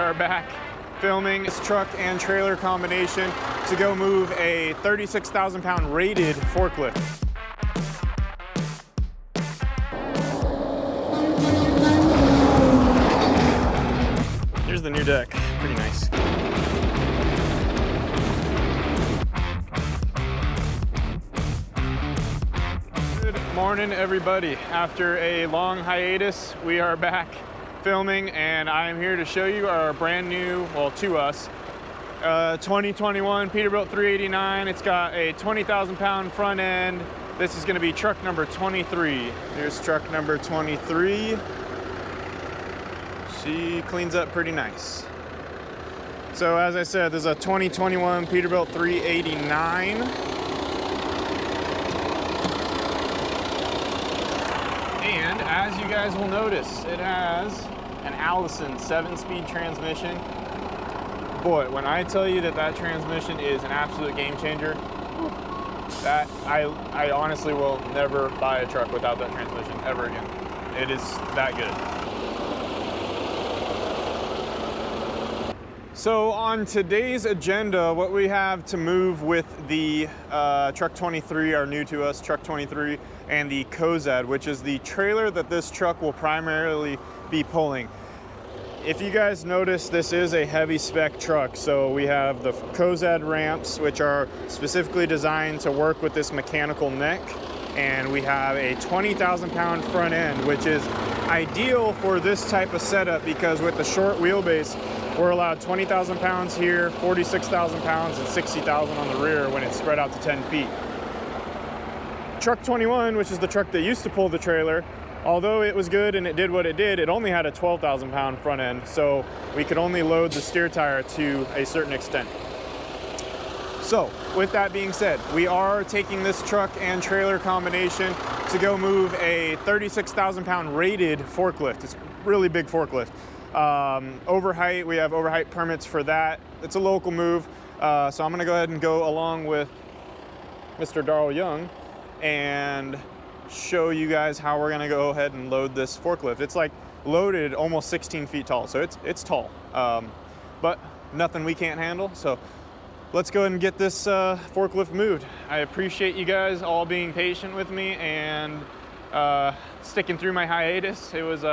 are back filming this truck and trailer combination to go move a 36,000 pound rated forklift. Here's the new deck, pretty nice. Good morning, everybody. After a long hiatus, we are back filming, and I am here to show you our brand new, well, to us, 2021 Peterbilt 389. It's got a 20,000 pound front end. This is going to be truck number 23. Here's truck number 23. She cleans up pretty nice. So as I said, this is a 2021 Peterbilt 389. And as you guys will notice, it has an Allison 7-speed transmission. Boy, when I tell you that that transmission is an absolute game changer, that I honestly will never buy a truck without that transmission ever again. It is that good. So on today's agenda, what we have to move with the truck 23, our new to us truck 23, and the Cozad, which is the trailer that this truck will primarily be pulling. If you guys notice, this is a heavy spec truck. So we have the Cozad ramps, which are specifically designed to work with this mechanical neck. And we have a 20,000 pound front end, which is ideal for this type of setup because with the short wheelbase, we're allowed 20,000 pounds here, 46,000 pounds, and 60,000 on the rear when it's spread out to 10 feet. Truck 21, which is the truck that used to pull the trailer, although it was good and it did what it did, it only had a 12,000 pound front end, so we could only load the steer tire to a certain extent. So, with that being said, we are taking this truck and trailer combination to go move a 36,000 pound rated forklift. It's a really big forklift. Overheight, we have overheight permits for that. It's a local move, so I'm gonna go ahead and go along with Mr. Darrell Young and show you guys how we're gonna go ahead and load this forklift. It's like loaded almost 16 feet tall, so it's tall, but nothing we can't handle. So let's go ahead and get this forklift moved. I appreciate you guys all being patient with me and sticking through my hiatus. It was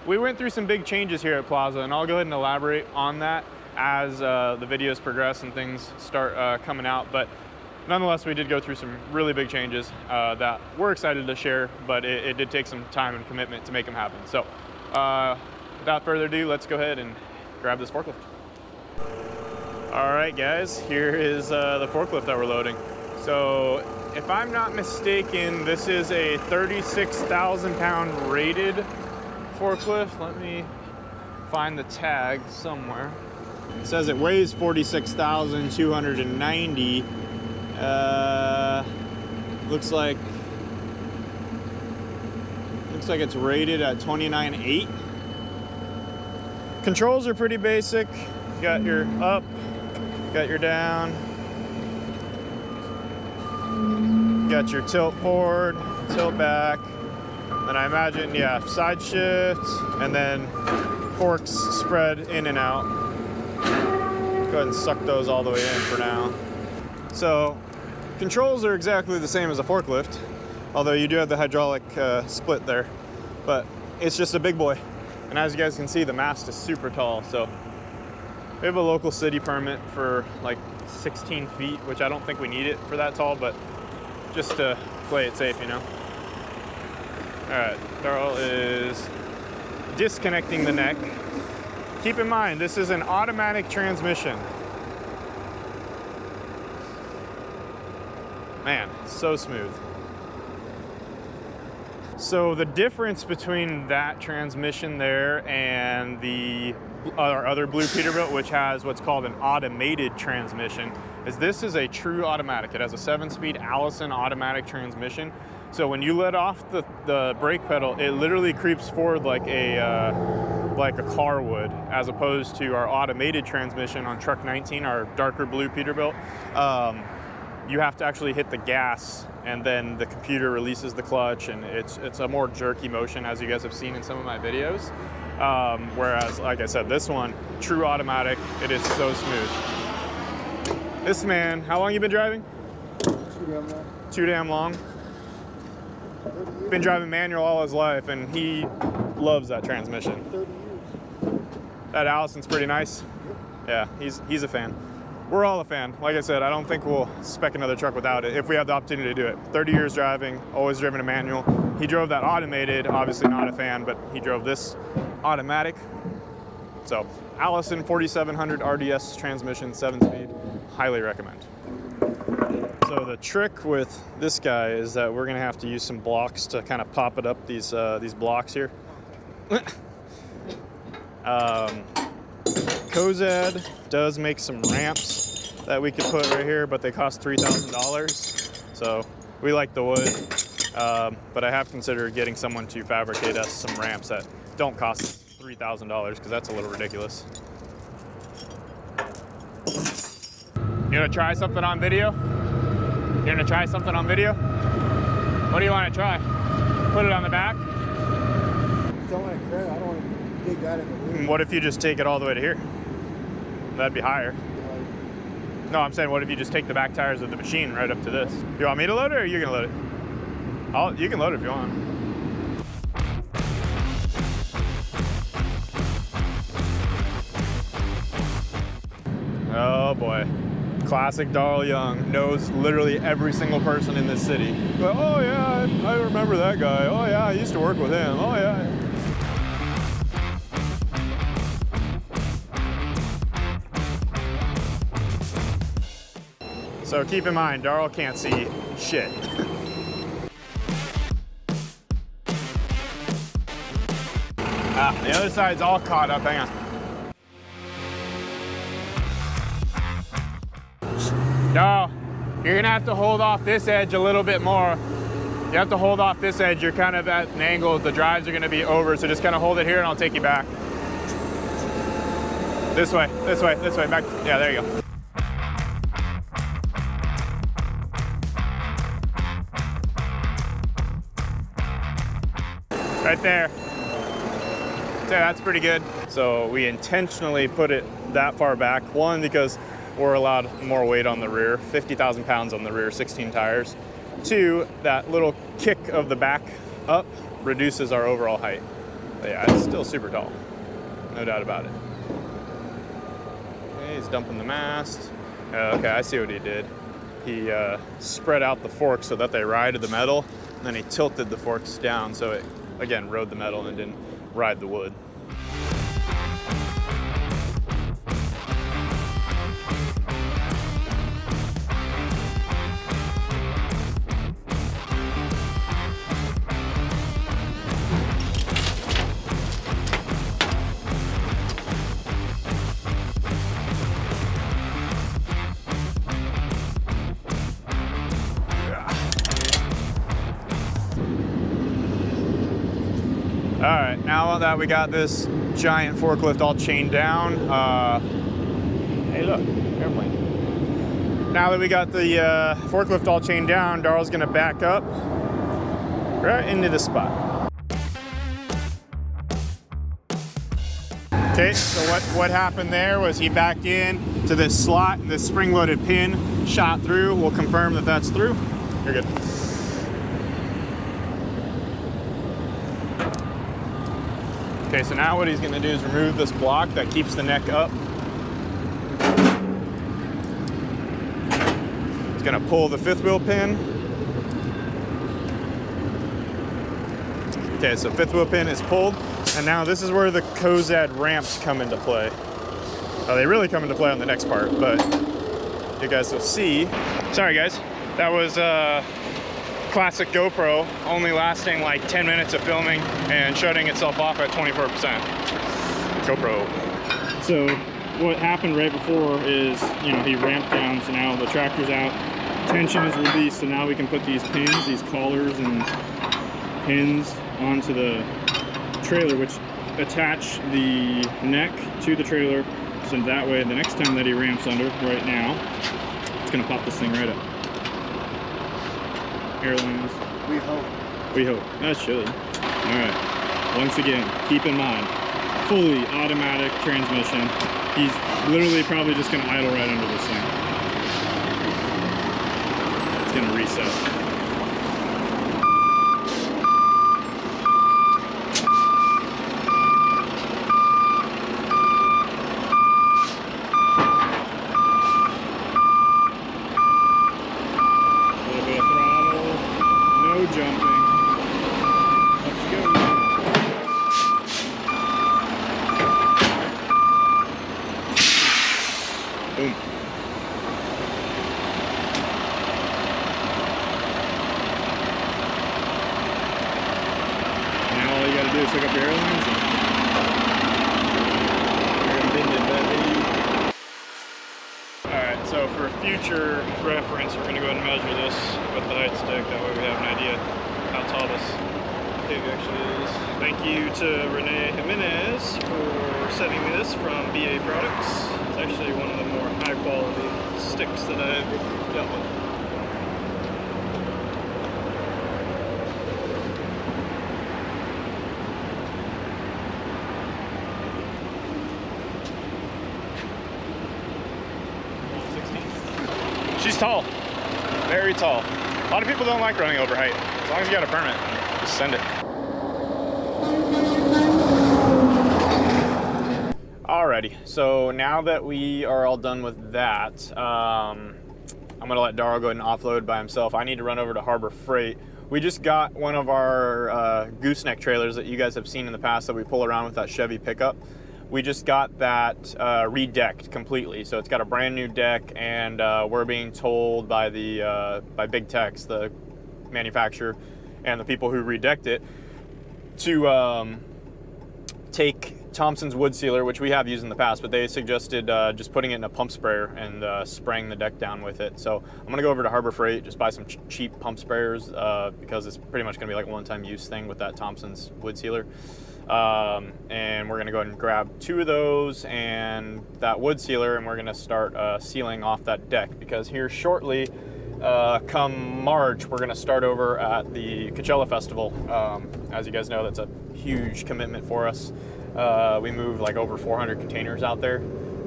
we went through some big changes here at Plaza, and I'll go ahead and elaborate on that as the videos progress and things start coming out. But nonetheless, we did go through some really big changes that we're excited to share, but it did take some time and commitment to make them happen. So without further ado, let's go ahead and grab this forklift. All right, guys, here is the forklift that we're loading. So if I'm not mistaken, this is a 36,000 pound rated forklift. Let me find the tag somewhere. It says it weighs 46,290. Looks like it's rated at 29.8. Controls are pretty basic. You got your up, got your down, got your tilt forward, tilt back. And I imagine, yeah, side shift, and then forks spread in and out. Go ahead and suck those all the way in for now. So, controls are exactly the same as a forklift, although you do have the hydraulic split there. But it's just a big boy. And as you guys can see, the mast is super tall. So, we have a local city permit for like 16 feet, which I don't think we need it for that tall, but just to play it safe, you know. All right, Darrell is disconnecting the neck. Keep in mind, this is an automatic transmission. Man, so smooth. So the difference between that transmission there and the our other blue Peterbilt, which has what's called an automated transmission, is this is a true automatic. It has a 7-speed Allison automatic transmission. So when you let off the brake pedal, it literally creeps forward like a car would, as opposed to our automated transmission on truck 19, our darker blue Peterbilt. you have to actually hit the gas and then the computer releases the clutch, and it's a more jerky motion, as you guys have seen in some of my videos. Whereas, like I said, this one, true automatic, it is so smooth. This man, how long you been driving? Too damn long. Been driving manual all his life, and he loves that transmission. 30 years. That Allison's pretty nice. Yeah, he's a fan. We're all a fan. Like I said, I don't think we'll spec another truck without it if we have the opportunity to do it. 30 years driving, always driven a manual. He drove that automated, obviously not a fan, but he drove this automatic. So Allison 4700 RDS transmission, 7-speed, highly recommend. So the trick with this guy is that we're gonna have to use some blocks to kind of pop it up, these blocks here. Cozad does make some ramps that we could put right here, but they cost $3,000. So we like the wood, but I have considered getting someone to fabricate us some ramps that don't cost $3,000, because that's a little ridiculous. You gonna try something on video? You're gonna try something on video? What do you want to try? Put it on the back? I don't want to crash. I don't want to dig that in the wheel. What if you just take it all the way to here? That'd be higher. No, I'm saying, what if you just take the back tires of the machine right up to this? You want me to load it, or are you gonna load it? You can load it if you want. Oh boy. Classic Darrell Young, knows literally every single person in this city. But, oh yeah, I remember that guy. Oh yeah, I used to work with him. Oh yeah. So keep in mind, Darrell can't see shit. The other side's all caught up, hang on. No, you're gonna have to hold off this edge a little bit more. You have to hold off this edge. You're kind of at an angle. The drives are gonna be over, so just kind of hold it here and I'll take you back. This way, this way, this way, back. Yeah, there you go. Right there. So that's pretty good. So we intentionally put it that far back. One, because we're allowed more weight on the rear, 50,000 pounds on the rear, 16 tires. Two, that little kick of the back up reduces our overall height. But yeah, it's still super tall, no doubt about it. Okay, he's dumping the mast. Okay, I see what he did. He spread out the forks so that they ride the metal, and then he tilted the forks down so it, again, rode the metal and didn't ride the wood. All right, now that we got this giant forklift all chained down, hey look, airplane. Now that we got the forklift all chained down, Darrell's gonna back up right into the spot. Okay, so what happened there was he backed in to this slot, and this spring-loaded pin shot through. We'll confirm that that's through. You're good. Okay, so now what he's gonna do is remove this block that keeps the neck up. He's gonna pull the fifth wheel pin. Okay, so fifth wheel pin is pulled, and now this is where the Cozad ramps come into play. They really come into play on the next part, but you guys will see. Sorry guys, that was classic GoPro, only lasting like 10 minutes of filming and shutting itself off at 24%. GoPro. So what happened right before is, you know, he ramped down, so now the tractor's out, tension is released, so now we can put these pins, these collars and pins onto the trailer, which attach the neck to the trailer, so that way the next time that he ramps under, right now, it's gonna pop this thing right up. airlines? We hope. We hope. That should. All right. Once again, keep in mind, fully automatic transmission. He's literally probably just gonna idle right under this thing. It's gonna reset. Jumping. Let's go. Boom. Now all you gotta do is hook up your airlines and you're gonna bend it, baby. Alright, so for future reference, we're gonna go ahead and measure this with the height stick. That way we have an idea how tall this pig actually is. Thank you to Renee Jimenez for sending me this from BA Products. It's actually one of the more high quality sticks that I've dealt with. She's tall, very tall. A lot of people don't like running over height. As long as you got a permit, just send it. Alrighty, so now that we are all done with that, I'm gonna let Darryl go ahead and offload by himself. I need to run over to Harbor Freight. We just got one of our gooseneck trailers that you guys have seen in the past that we pull around with that Chevy pickup. We just got that redecked completely, so it's got a brand new deck, and we're being told by the by Big Tex, the manufacturer, and the people who redecked it, to take Thompson's wood sealer, which we have used in the past, but they suggested just putting it in a pump sprayer and spraying the deck down with it. So I'm gonna go over to Harbor Freight, just buy some cheap pump sprayers because it's pretty much gonna be like a one-time use thing with that Thompson's wood sealer. And we're gonna go ahead and grab 2 of those and that wood sealer, and we're gonna start sealing off that deck, because here shortly, come March, we're gonna start over at the Coachella Festival. As you guys know, that's a huge commitment for us. We move like over 400 containers out there,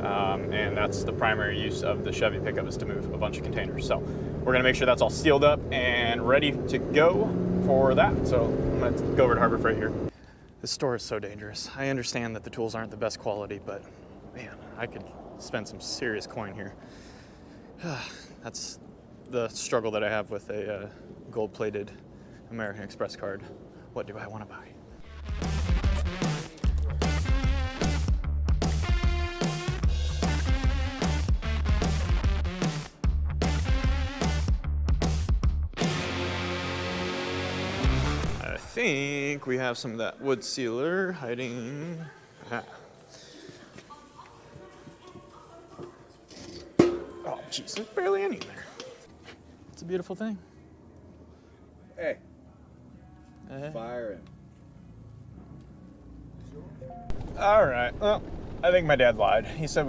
and that's the primary use of the Chevy pickup, is to move a bunch of containers. So we're gonna make sure that's all sealed up and ready to go for that. So I'm gonna go over to Harbor Freight here. This store is so dangerous. I understand that the tools aren't the best quality, but man, I could spend some serious coin here. That's the struggle that I have with a gold-plated American Express card. What do I want to buy? I think we have some of that wood sealer hiding. Aha. Oh, jeez, there's barely any there. It's a beautiful thing. Hey. Fire him. All right. Well, I think my dad lied. He said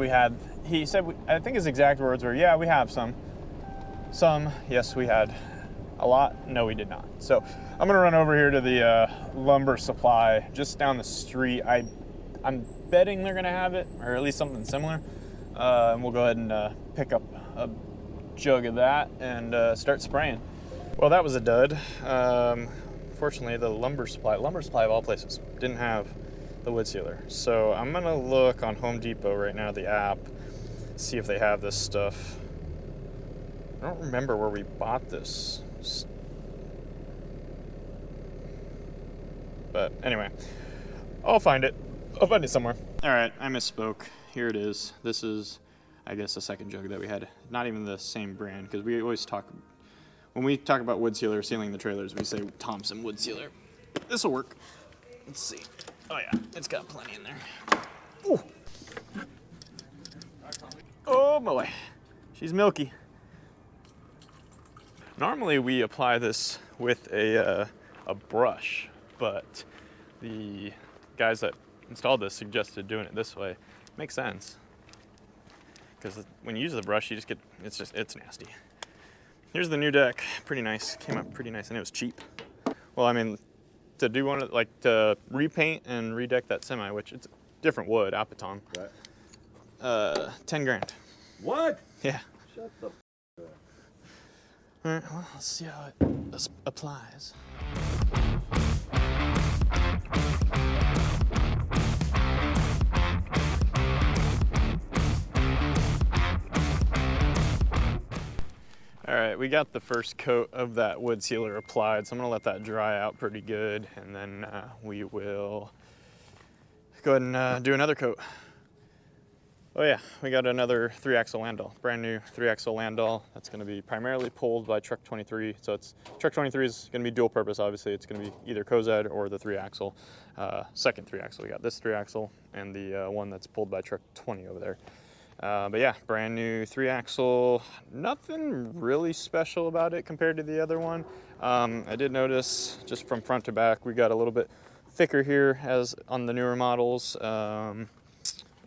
I think his exact words were, yeah, we have some. Some, yes, we had. A lot, no, we did not. So I'm gonna run over here to the lumber supply just down the street. I'm betting they're gonna have it, or at least something similar. And we'll go ahead and pick up a jug of that and start spraying. Well, that was a dud. Fortunately, the lumber supply of all places, didn't have the wood sealer. So I'm gonna look on Home Depot right now, the app, see if they have this stuff. I don't remember where we bought this. But anyway, I'll find it. I'll find it somewhere. All right, I misspoke. Here it is. This is, I guess, the second jug that we had. Not even the same brand, because we always talk, when we talk about wood sealer sealing the trailers, we say Thompson wood sealer. This will work. Let's see. Oh yeah, it's got plenty in there. Ooh. Oh boy, she's milky. Normally we apply this with a brush, but the guys that installed this suggested doing it this way. Makes sense, because when you use the brush, you just get, it's nasty. Here's the new deck. Pretty nice. Came out pretty nice, and it was cheap. Well, I mean, to do one like to repaint and redeck that semi, which it's different wood, Apiton. Right. 10 grand. What? Yeah. Shut the. All right. Well, let's see how it applies. All right, we got the first coat of that wood sealer applied, so I'm gonna let that dry out pretty good, and then we will go ahead and do another coat. Oh yeah, we got another 3-axle landau, brand new 3-axle landau. That's gonna be primarily pulled by Truck 23. So Truck 23 is gonna be dual purpose, obviously. It's gonna be either co-Z or the 3-axle. Second 3-axle, we got this 3-axle and the one that's pulled by Truck 20 over there. But yeah, brand new 3-axle. Nothing really special about it compared to the other one. I did notice just from front to back, we got a little bit thicker here as on the newer models.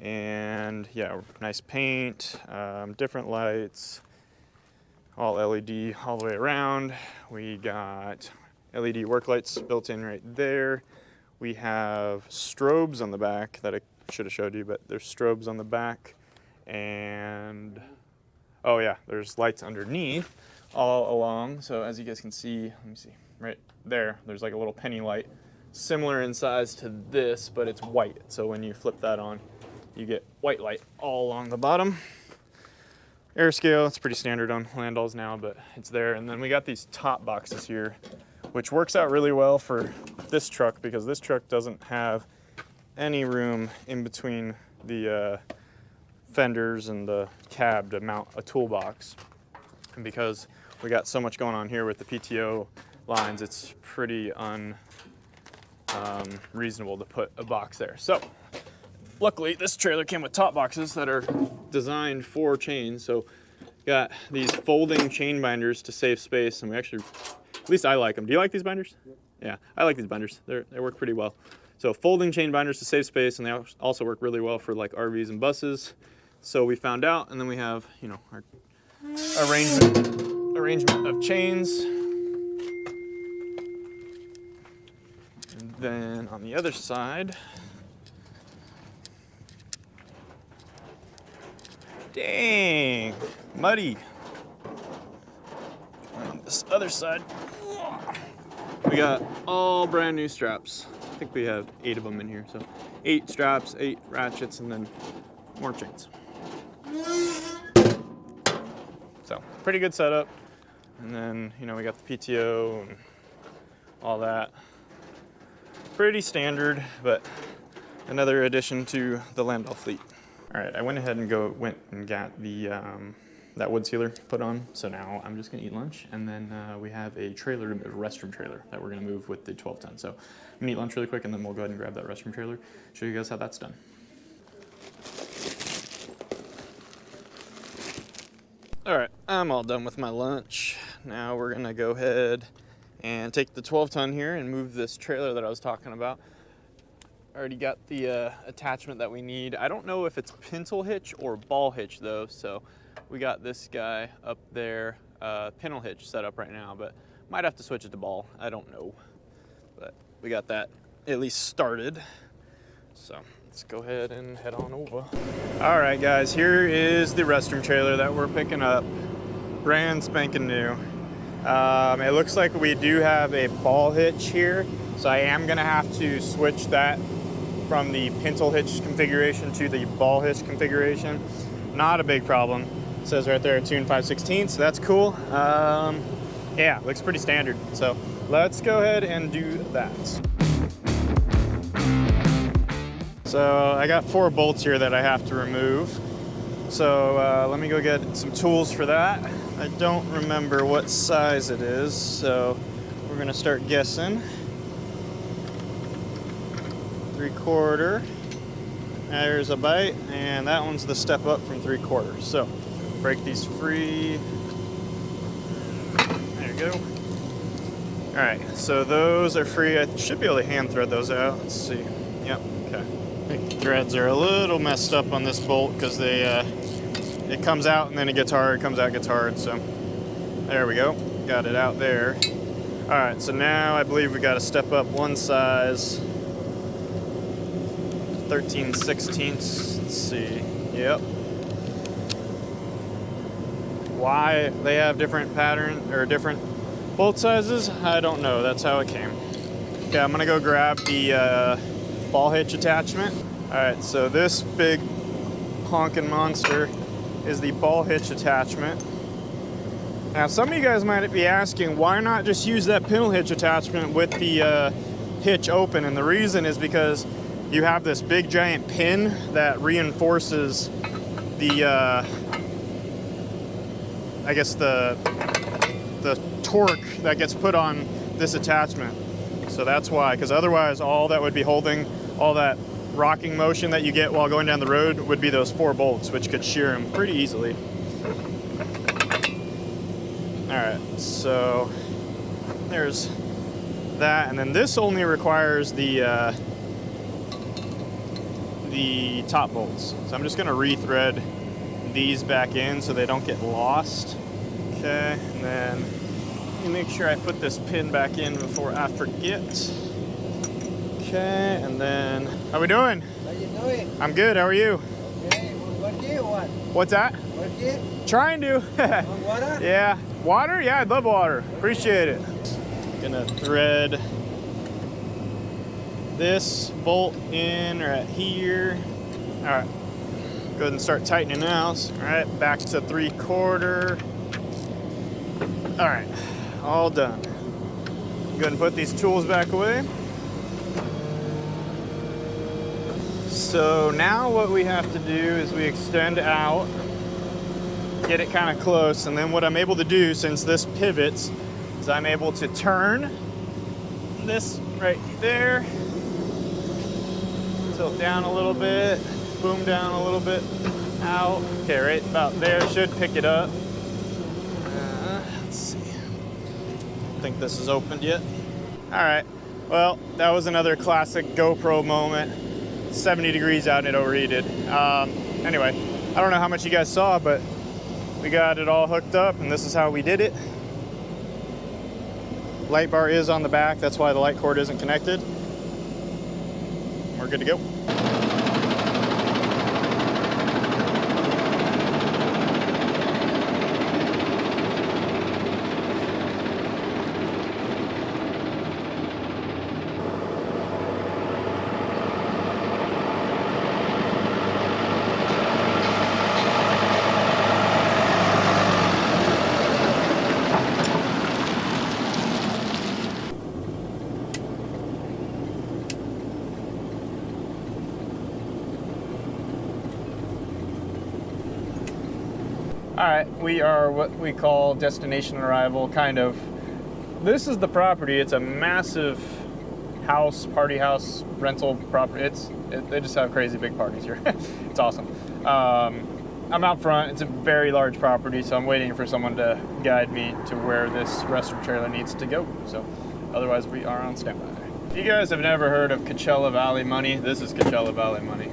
And yeah, nice paint, different lights, all LED all the way around. We got LED work lights built in right there. We have strobes on the back that I should have showed you, but there's strobes on the back. And oh yeah, there's lights underneath all along. So as you guys can see, let me see, right there, there's like a little penny light, similar in size to this, but it's white. So when you flip that on, you get white light all along the bottom. Air scale, it's pretty standard on Landau's now, but it's there. And then we got these top boxes here, which works out really well for this truck because this truck doesn't have any room in between the fenders and the cab to mount a toolbox. And because we got so much going on here with the PTO lines, it's pretty unreasonable to put a box there. So luckily this trailer came with top boxes that are designed for chains. So got these folding chain binders to save space, and we actually, at least I like them. Do you like these binders? Yep. Yeah, I like these binders. They work pretty well. So folding chain binders to save space, and they also work really well for like RVs and buses. So we found out, and then we have, you know, our arrangement of chains. And then on the other side, dang, muddy. On this other side, we got all brand new straps. I think we have 8 of them in here. So 8 straps, 8 ratchets, and then more chains. So pretty good setup. And then, you know, we got the PTO and all that. Pretty standard, but another addition to the Landau fleet. All right, I went ahead and went and got the that wood sealer put on. So now I'm just gonna eat lunch, and then we have a trailer, a restroom trailer that we're gonna move with the 12-ton. So I'm gonna eat lunch really quick, and then we'll go ahead and grab that restroom trailer, show you guys how that's done. All right, I'm all done with my lunch. Now we're gonna go ahead and take the 12-ton here and move this trailer that I was talking about. Already got the attachment that we need. I don't know if it's pintle hitch or ball hitch though, so we got this guy up there, pintle hitch set up right now, but might have to switch it to ball. I don't know, but we got that at least started. So let's go ahead and head on over. All right, guys, here is the restroom trailer that we're picking up. Brand spanking new. It looks like we do have a ball hitch here, so I am gonna have to switch that from the pintle hitch configuration to the ball hitch configuration. Not a big problem. It says right there, tune 5/16, so that's cool. Yeah, looks pretty standard. So let's go ahead and do that. So I got 4 bolts here that I have to remove. So let me go get some tools for that. I don't remember what size it is, so we're gonna start guessing. 3/4. There's a bite, and that one's the step up from 3/4. So break these free. There you go. All right, so those are free. I should be able to hand thread those out. Let's see. Yep, okay. The threads are a little messed up on this bolt because they it comes out and then it gets hard, comes out, gets hard. So There we go. Got it out there. All right, so now I believe we got to step up one size. 13/16. Let's see. Yep. Why they have different pattern or different bolt sizes, I don't know. That's how it came. Okay, I'm gonna go grab the ball hitch attachment. All right, so this big honking monster is the ball hitch attachment. Now, some of you guys might be asking, why not just use that pintle hitch attachment with the hitch open? And the reason is because you have this big giant pin that reinforces the, I guess the torque that gets put on this attachment. So that's why, because otherwise all that would be holding all that rocking motion that you get while going down the road would be those 4 bolts, which could shear them pretty easily. All right, so there's that, and then this only requires the top bolts. So I'm just gonna rethread these back in so they don't get lost. Okay, and then let me make sure I put this pin back in before I forget. Okay, and then, how we doing? How you doing? I'm good, how are you? Okay, what do you want? What's that? What do you? Trying to. Want water? Yeah, water? Yeah, I'd love water. Appreciate it. Gonna thread this bolt in right here. All right, go ahead and start tightening now. All right, back to 3/4. All right, all done. Go ahead and put these tools back away. So now what we have to do is we extend out, get it kind of close, and then what I'm able to do, since this pivots, is I'm able to turn this right there, tilt down a little bit, boom down a little bit, out. Okay, right about there, should pick it up. Let's see. I don't think this is opened yet. All right, well, that was another classic GoPro moment. 70 degrees out and it overheated. Anyway, I don't know how much you guys saw, but we got it all hooked up and this is how we did it. Light bar is on the back, that's why the light cord isn't connected. We're good to go. All right, we are what we call destination arrival, kind of. This is the property. It's a massive house, party house, rental property. They just have crazy big parties here. It's awesome. I'm out front. It's a very large property, so I'm waiting for someone to guide me to where this restaurant trailer needs to go. So otherwise we are on standby. If you guys have never heard of Coachella Valley money, this is Coachella Valley money.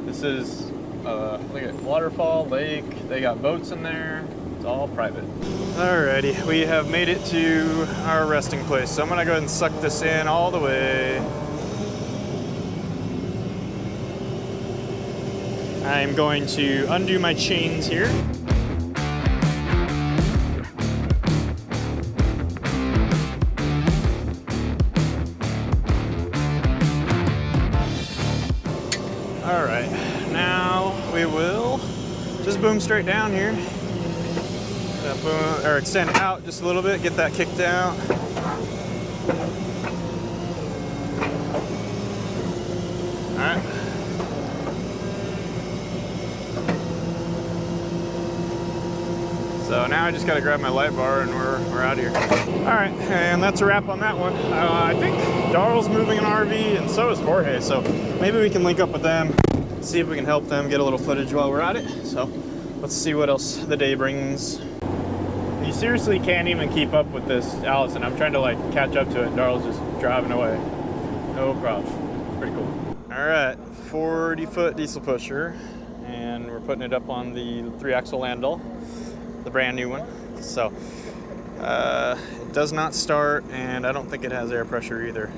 This is look at waterfall, lake, they got boats in there, it's all private. Alrighty, we have made it to our resting place. So I'm gonna go ahead and suck this in all the way. I'm going to undo my chains here. Alright, now we will just boom straight down here. Boom, or extend out just a little bit, get that kicked out. Alright. So now I just gotta grab my light bar and we're out of here. Alright, and that's a wrap on that one. I think Daryl's moving an RV and so is Jorge, so maybe we can link up with them, see if we can help them get a little footage while we're at it. So let's see what else the day brings. You seriously can't even keep up with this, Allison. I'm trying to like catch up to it. Daryl's just driving away. No problem. Pretty cool. Alright, 40-foot diesel pusher, and we're putting it up on the 3-axle Landau, the brand new one. So It does not start, and I don't think it has air pressure either.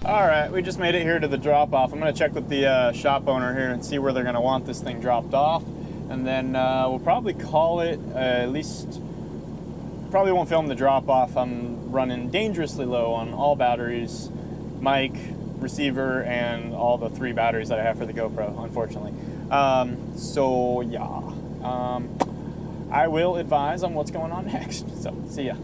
All right, we just made it here to the drop-off. I'm gonna check with the shop owner here and see where they're gonna want this thing dropped off. And then we'll probably call it, at least, probably won't film the drop-off. I'm running dangerously low on all batteries, mic, receiver, and all the 3 batteries that I have for the GoPro, unfortunately. So yeah, I will advise on what's going on next. So, see ya.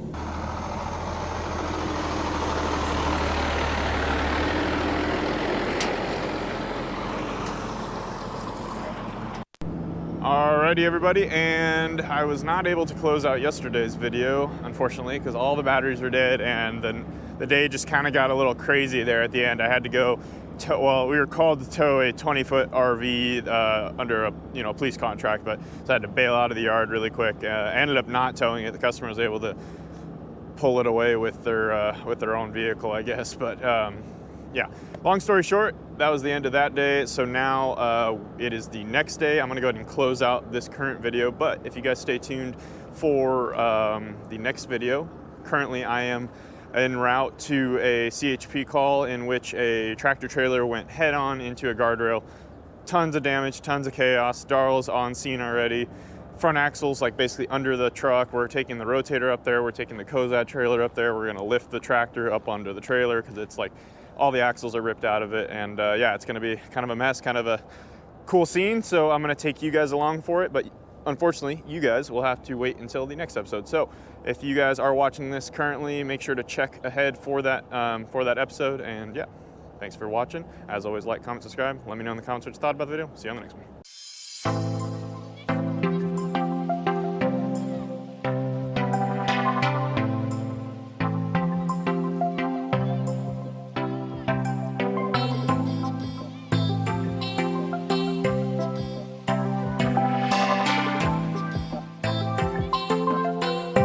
Alrighty everybody, and I was not able to close out yesterday's video, unfortunately, because all the batteries were dead, and then the day just kind of got a little crazy there at the end. I had to go, well, we were called to tow a 20-foot RV under a police contract, but so I had to bail out of the yard really quick. I ended up not towing it. The customer was able to pull it away with their own vehicle, I guess, but yeah, long story short, that was the end of that day. So now it is the next day. I'm gonna go ahead and close out this current video, but if you guys stay tuned for the next video, currently I am en route to a CHP call in which a tractor trailer went head on into a guardrail. Tons of damage, tons of chaos. Daryl's on scene already. Front axles like basically under the truck. We're taking the rotator up there. We're taking the Cozad trailer up there. We're gonna lift the tractor up onto the trailer because it's like all the axles are ripped out of it, and yeah, it's gonna be kind of a mess, kind of a cool scene, so I'm gonna take you guys along for it, but unfortunately, you guys will have to wait until the next episode. So if you guys are watching this currently, make sure to check ahead for that episode, and yeah, thanks for watching. As always, like, comment, subscribe. Let me know in the comments what you thought about the video. See you on the next one.